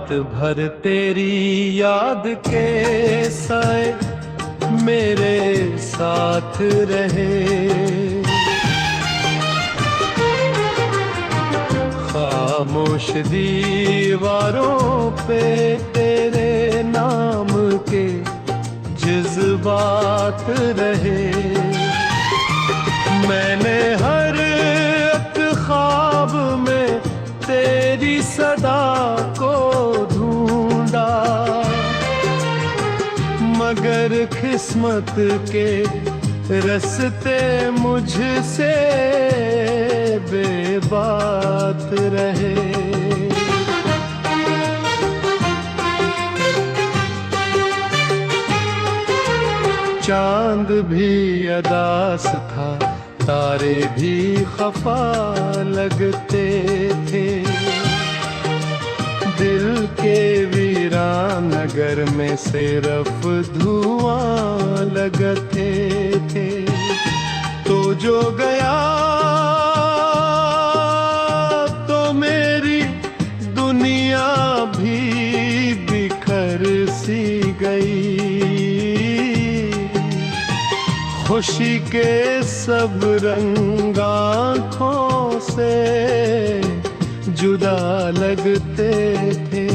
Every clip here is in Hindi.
रात भर तेरी याद के साए मेरे साथ रहे। खामोश दीवारों पे तेरे नाम के जज्बात रहे। मैंने हर एक ख्वाब में तेरी सदा को ढूंढा, मगर किस्मत के रास्ते मुझसे बेबात रहे। चांद भी अदास था, तारे भी खफा लगते थे। दिल के वीरान नगर में सिर्फ धुआं लगते थे। तो जो गया तो मेरी दुनिया भी बिखर सी गई। खुशी के सब रंग आँखों से जुदा लगते थे।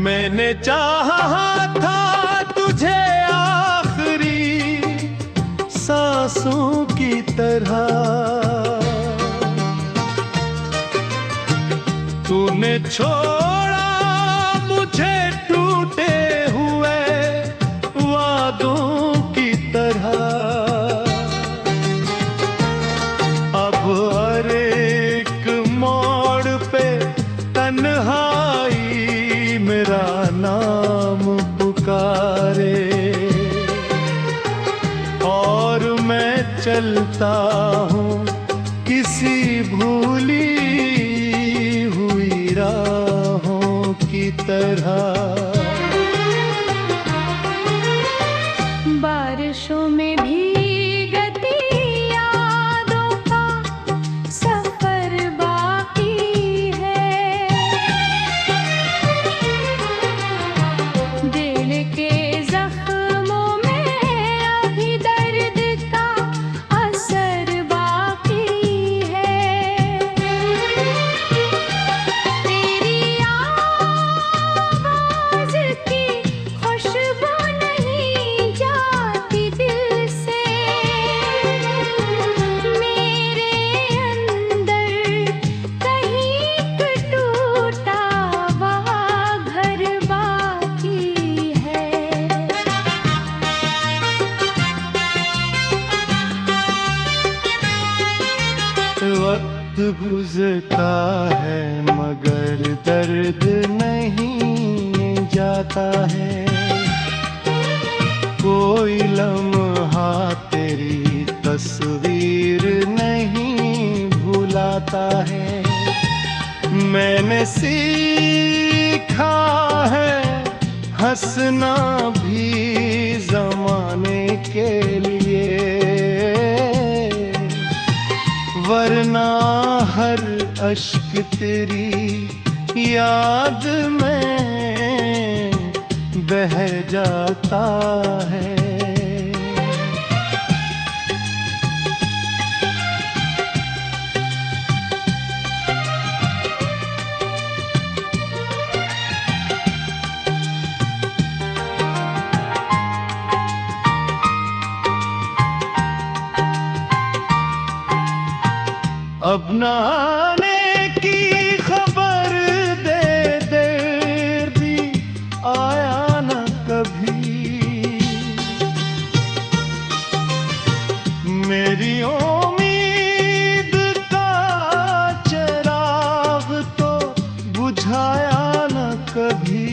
मैंने चाहा था तुझे आखिरी सांसों की तरह, तूने छोड़ा मुझे टूटे हुए वादों की तरह। अब हर एक मोड़ पे तन्हाई मेरा नाम पुकारे, और मैं चलता हूँ किसी भूली हुई राहों की तरह। बारिशों में भीगती यादों का सफर बाकी है। दिल के जख्मों में अभी दर्द का असर बाकी है। तेरी आवाज़ की खुशबू नहीं जाती दिल से। मेरे अंदर कहीं टूटा वहाँ घर बाकी है। वक्त गुजरता है मगर दर्द नहीं जाता है। कोई लम्हा तेरी तस्वीर नहीं भुलाता है। मैंने सीखा है हंसना भी ज़माने के लिए, वरना हर अश्क तेरी याद में बह जाता है। अब न आने की खबर दे देर भी आया न कभी। मेरी उम्मीद का चिराग तो बुझाया न कभी।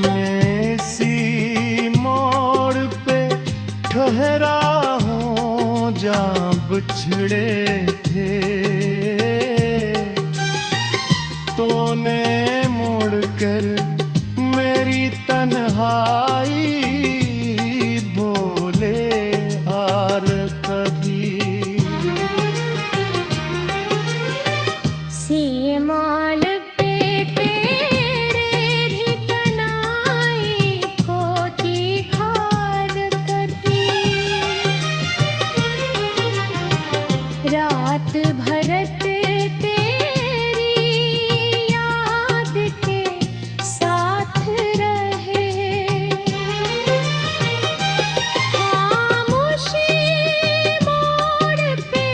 मैं इसी मोड़ पे ठहरा हूँ जहाँ बिछड़े थे, तूने मुड़कर मेरी तन्हाई बोले आर कभी। सीमाल पे तेरे ठिकानाई को दिखार कभी, रात भरत तेरी याद के साथ रहे। खामोशी मोड़ पे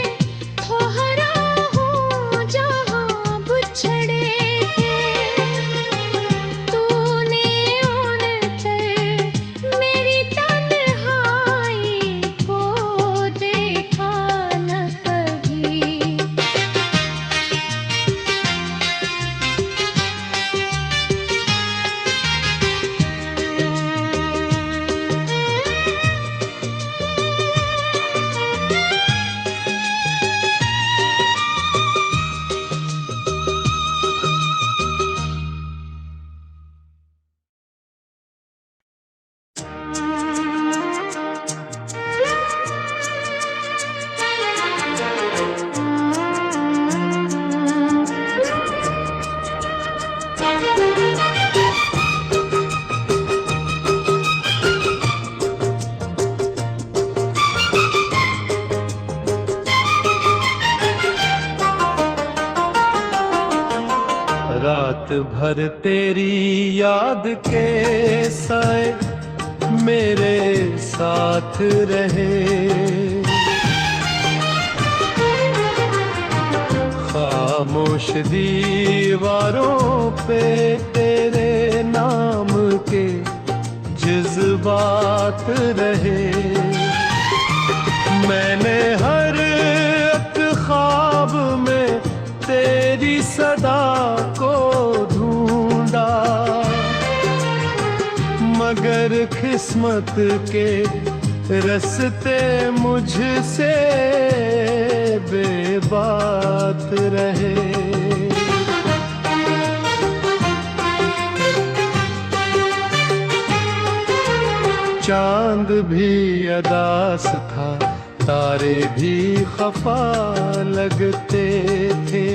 ठहरा हूँ जहाँ बिछड़े थे, तूने उनकर मेरी तन्हाई को देखा न कभी। रात भर तेरी याद के साए मेरे साथ रहे। खामोश दीवारों पे तेरे नाम के जज्बात रहे। मैंने हर एक ख्वाब में तेरी सदा को ढूंढा, मगर किस्मत के रस्ते मुझसे बेबात रहे। चांद भी अदास था, तारे भी खफा लगते थे।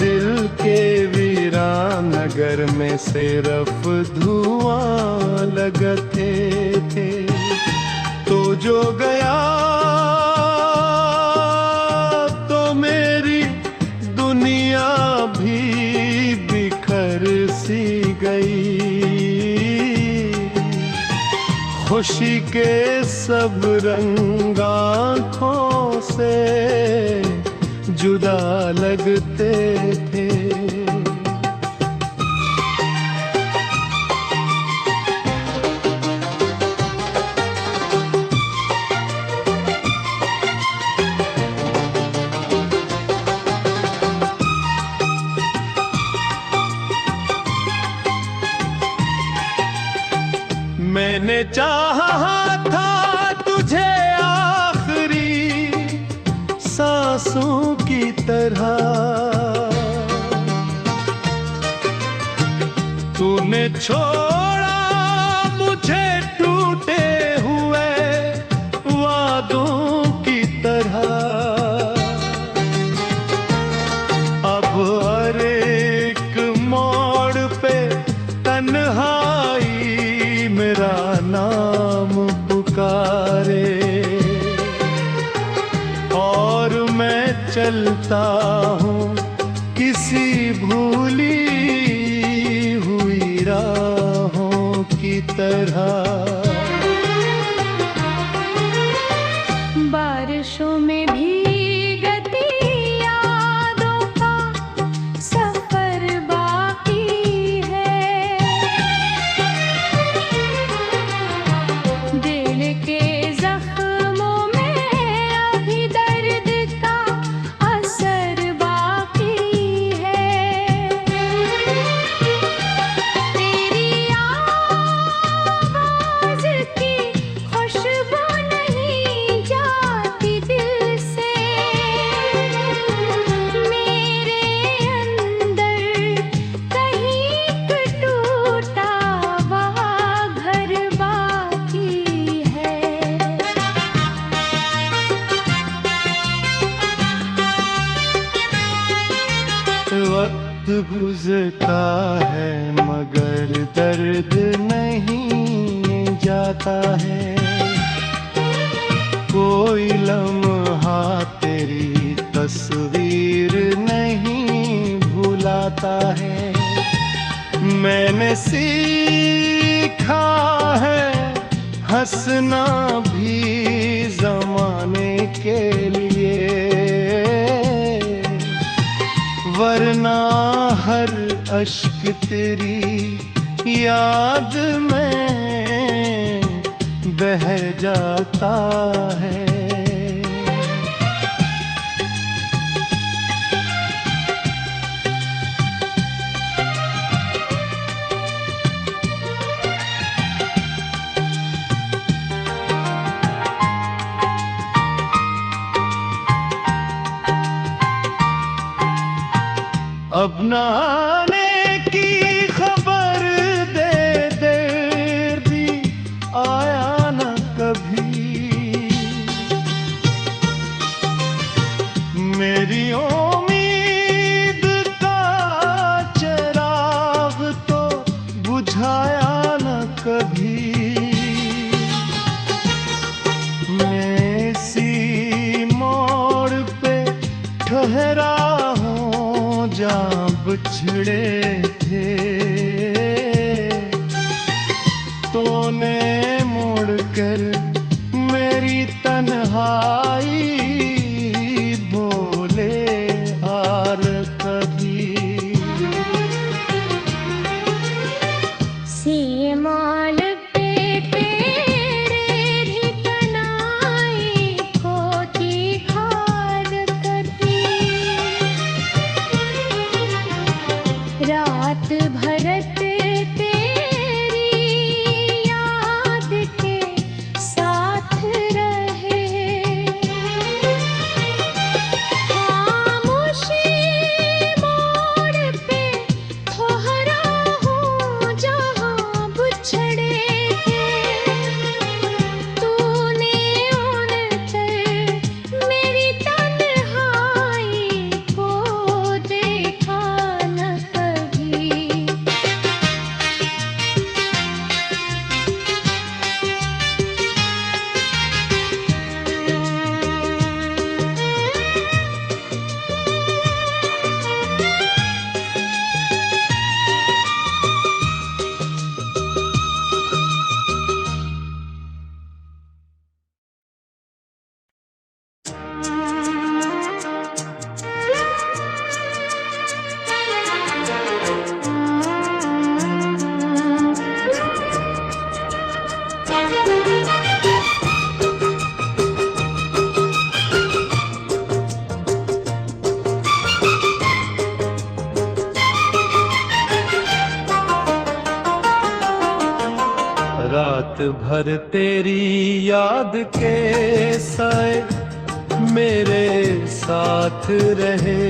दिल के वीरान नगर में सिर्फ धुआं लगते थे। तो जो गया तो मेरी दुनिया भी बिखर सी गई। खुशी के सब रंग आँखों से जुदा लगते थे। मैंने चाहा था तुझे आखिरी सांसों की तरह, तूने छोड़ा मुझे टूटे हुए वादों की तरह। अब हर एक मोड़ पे तन्हाई मेरा नाम पुकारे, और मैं चलता हूँ किसी भूली हुई राहों की तरह। बारिशों में भीगती यादों का सफर बाकी है। दिल के जख्मों में अभी दर्द का असर बाकी है। तेरी आवाज़ वक्त गुजरता है मगर दर्द नहीं जाता है। कोई लम्हा तेरी तस्वीर नहीं भुलाता है। मैंने सीखा है हंसना भी जमाने के लिए, वरना हर अश्क तेरी याद में बह जाता है। अब न आने की खबर दे, देर भी आया न कभी। मेरी उम्मीद का चिराग तो बुझाया न कभी। मैं इसी मोड़ पे ठहरा जहाँ बिछड़े थे, तूने मुड़कर मेरी तन्हाई बोले हार कभी। सीमाल पे तेरे ठिकानाई को दिखार कभी। रात भरत तेरी याद के साथ रहे। खामोशी मोड़ पे ठहरा हूँ जहाँ बिछड़े थे। तूने उड़कर मेरी तन्हाई को देखा न कभी। रात भर तेरी याद के साए मेरे साथ रहे।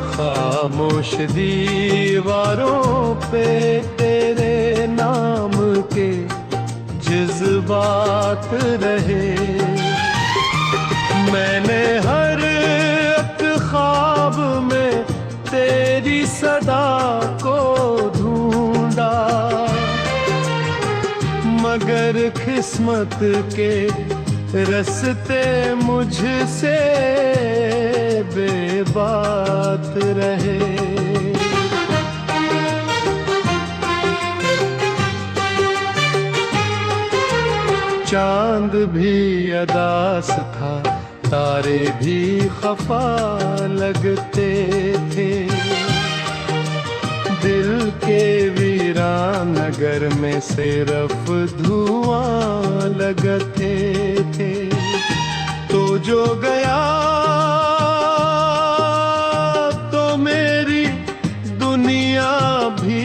खामोश दीवारों पे तेरे नाम के जज्बात रहे। मैंने हर एक ख्वाब में तेरी सदा को ढूंढा, मगर किस्मत के रस्ते मुझसे बेबात रहे। चांद भी अदास था, तारे भी खफा लगते थे। दिल के वीरान नगर में सिर्फ धुआं लगते थे। तो जो गया तो मेरी दुनिया भी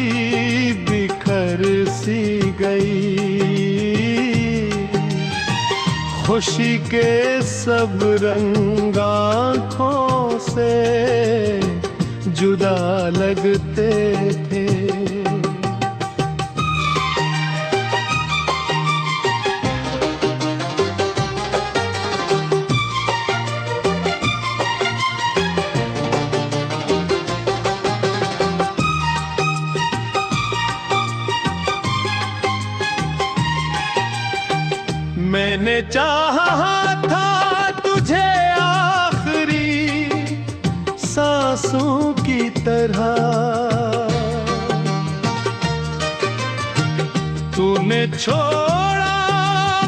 बिखर सी गई। खुशी के सब रंग आँखों से जुदा लगते थे। चाहा था तुझे आखिरी सांसों की तरह, तूने छोड़ा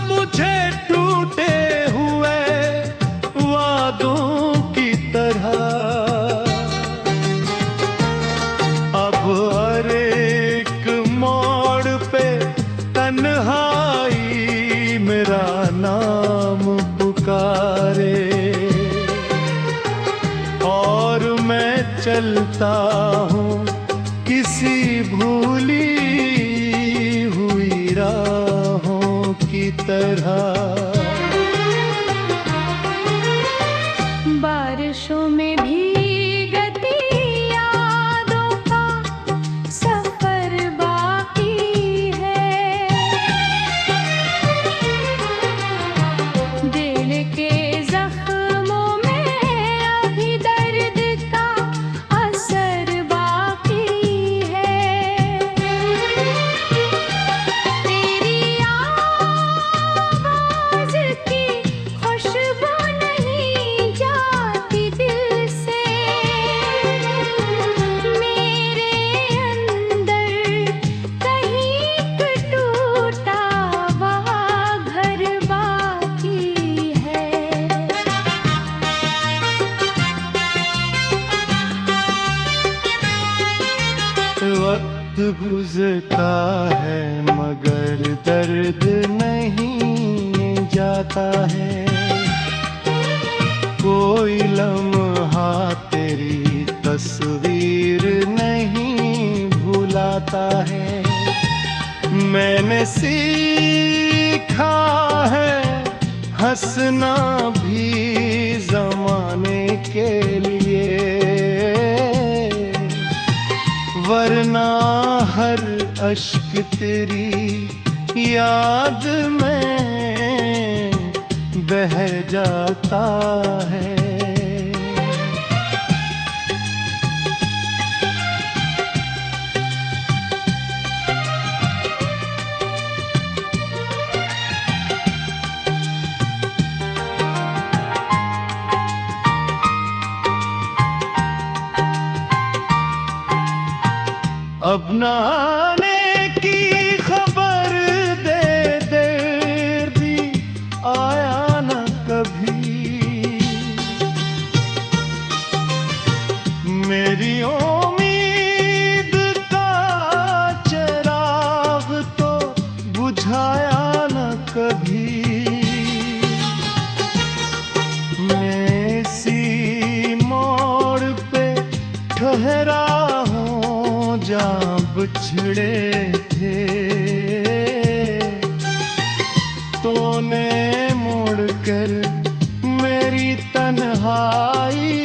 मुझे टूटे हुए वादों की तरह। अब हर एक मोड़ पे तन्हाई मेरा नाम पुकारे, और मैं चलता हूँ किसी भूली हुई राहों की तरह। बारिशों में भीगती यादों का सफर बाकी है, दिल के जख्मों में अभी दर्द का असर बाकी है। तेरी आवाज़ की खुशबू नहीं जाती दिल से, मेरे अंदर कहीं टूटा वहाँ घर बाकी है। वक्त गुजरता है मगर दर्द नहीं जाता है, कोई लम्हा तेरी तस्वीर नहीं भुलाता है। मैंने सीखा है हंसना भी जमाने के लिए, वरना हर अश्क तेरी याद में बह जाता है। अब न आने की खबर दे दर्दी आया न कभी, मेरी उम्मीद का चिराग तो बुझाया न कभी। मैं इसी मोड़ पे ठहरा जहाँ बिछड़े थे, तूने मुड़कर मेरी तन्हाई